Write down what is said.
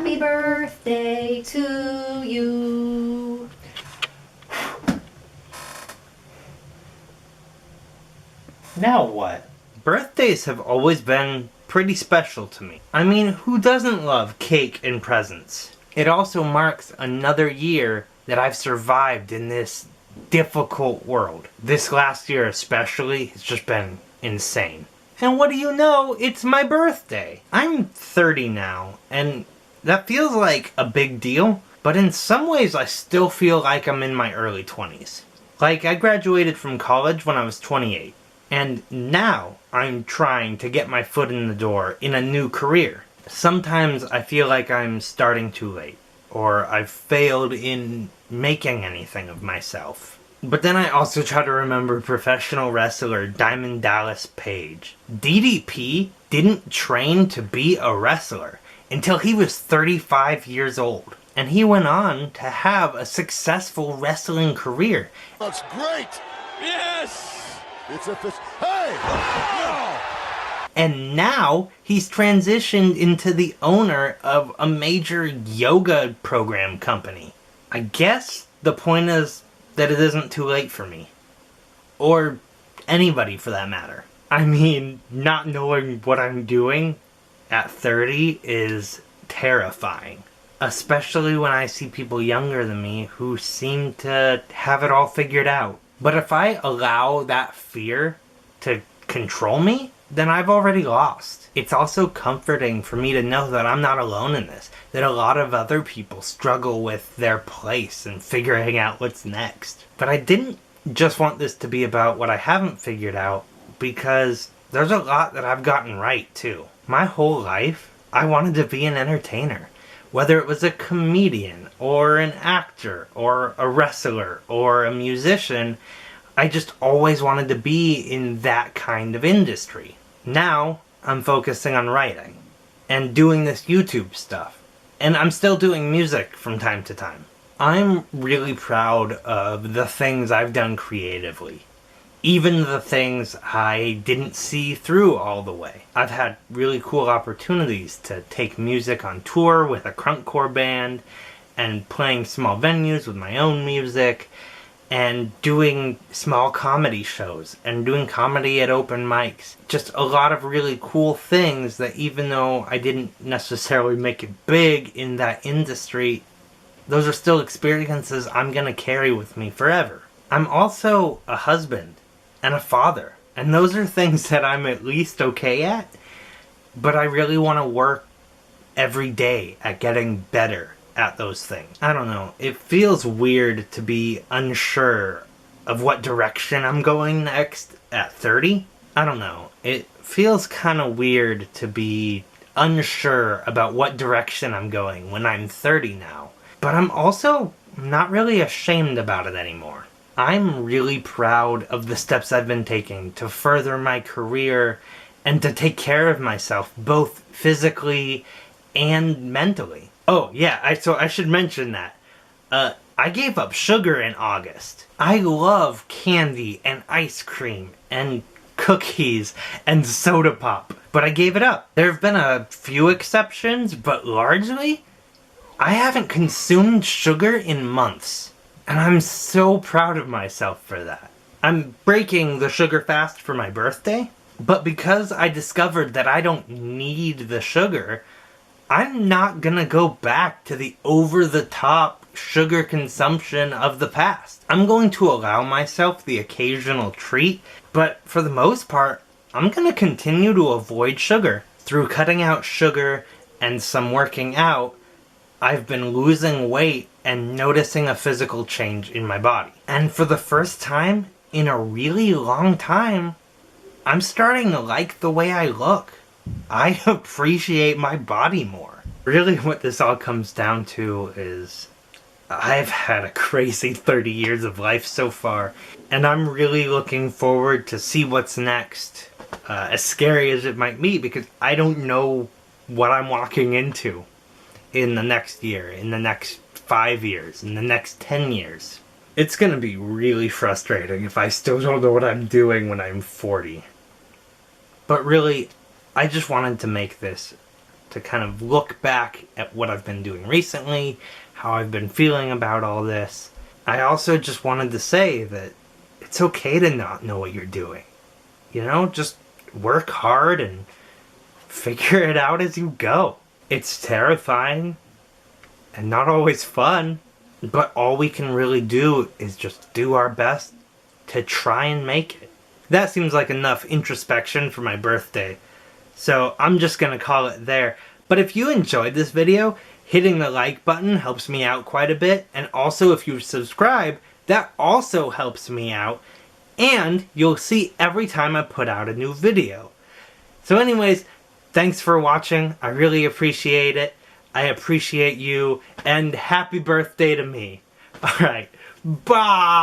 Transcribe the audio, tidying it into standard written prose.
Happy birthday to you. Now what? Birthdays have always been pretty special to me. I mean, who doesn't love cake and presents? It also marks another year that I've survived in this difficult world. This last year especially has just been insane. And what do you know? It's my birthday. I'm 30 now, and that feels like a big deal, but in some ways I still feel like I'm in my early 20s. Like, I graduated from college when I was 28. And now I'm trying to get my foot in the door in a new career. Sometimes I feel like I'm starting too late, or I've failed in making anything of myself. But then I also try to remember professional wrestler Diamond Dallas Page. DDP didn't train to be a wrestler until he was 35 years old. And he went on to have a successful wrestling career. That's great! Yes! It's official. Hey! No! And now he's transitioned into the owner of a major yoga program company. I guess the point is that it isn't too late for me. Or anybody for that matter. I mean, not knowing what I'm doing at 30 is terrifying. Especially when I see people younger than me who seem to have it all figured out. But if I allow that fear to control me, then I've already lost. It's also comforting for me to know that I'm not alone in this. That a lot of other people struggle with their place and figuring out what's next. But I didn't just want this to be about what I haven't figured out, because there's a lot that I've gotten right too. My whole life, I wanted to be an entertainer. Whether it was a comedian, or an actor, or a wrestler, or a musician, I just always wanted to be in that kind of industry. Now, I'm focusing on writing, and doing this YouTube stuff. And I'm still doing music from time to time. I'm really proud of the things I've done creatively. Even the things I didn't see through all the way. I've had really cool opportunities to take music on tour with a crunkcore band, and playing small venues with my own music, and doing small comedy shows, and doing comedy at open mics. Just a lot of really cool things that, even though I didn't necessarily make it big in that industry, those are still experiences I'm gonna carry with me forever. I'm also a husband and a father, and those are things that I'm at least okay at, but I really want to work every day at getting better at those things. I don't know, it feels weird to be unsure of what direction I'm going next at 30. I don't know, it feels kind of weird to be unsure about what direction I'm going when I'm 30 now, but I'm also not really ashamed about it anymore. I'm really proud of the steps I've been taking to further my career and to take care of myself, both physically and mentally. Oh yeah, so I should mention that. I gave up sugar in August. I love candy and ice cream and cookies and soda pop, but I gave it up. There have been a few exceptions, but largely, I haven't consumed sugar in months. And I'm so proud of myself for that. I'm breaking the sugar fast for my birthday, but because I discovered that I don't need the sugar, I'm not gonna go back to the over-the-top sugar consumption of the past. I'm going to allow myself the occasional treat, but for the most part, I'm gonna continue to avoid sugar. Through cutting out sugar and some working out, I've been losing weight and noticing a physical change in my body. And for the first time in a really long time, I'm starting to like the way I look. I appreciate my body more. Really what this all comes down to is I've had a crazy 30 years of life so far, and I'm really looking forward to see what's next. As scary as it might be, because I don't know what I'm walking into in the next year, in the next 5 years, in the next 10 years. It's gonna be really frustrating if I still don't know what I'm doing when I'm 40. But really, I just wanted to make this to kind of look back at what I've been doing recently, how I've been feeling about all this. I also just wanted to say that it's okay to not know what you're doing. You know, just work hard and figure it out as you go. It's terrifying and not always fun, but all we can really do is just do our best to try and make it. That seems like enough introspection for my birthday, so I'm just gonna call it there. But if you enjoyed this video, hitting the like button helps me out quite a bit, and also if you subscribe, that also helps me out, and you'll see every time I put out a new video. So anyways, thanks for watching. I really appreciate it. I appreciate you, and happy birthday to me. Alright, bye!